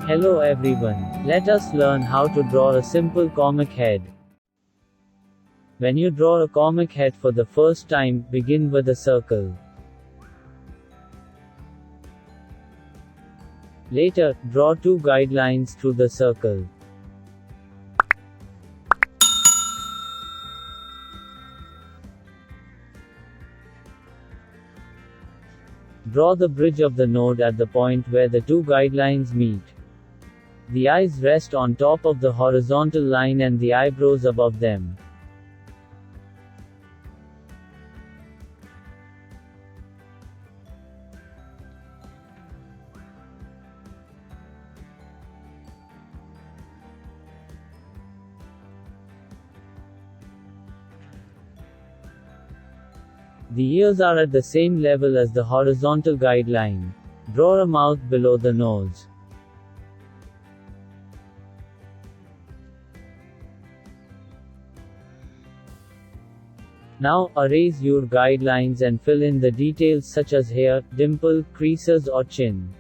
Hello everyone. Let us learn how to draw a simple comic head. When you draw a comic head for the first time, begin with a circle. Later, draw two guidelines through the circle. Draw the bridge of the node at the point where the two guidelines meet. The eyes rest on top of the horizontal line and the eyebrows above them. The ears are at the same level as the horizontal guideline. Draw a mouth below the nose. Now, erase your guidelines and fill in the details such as hair, dimple, creases or chin.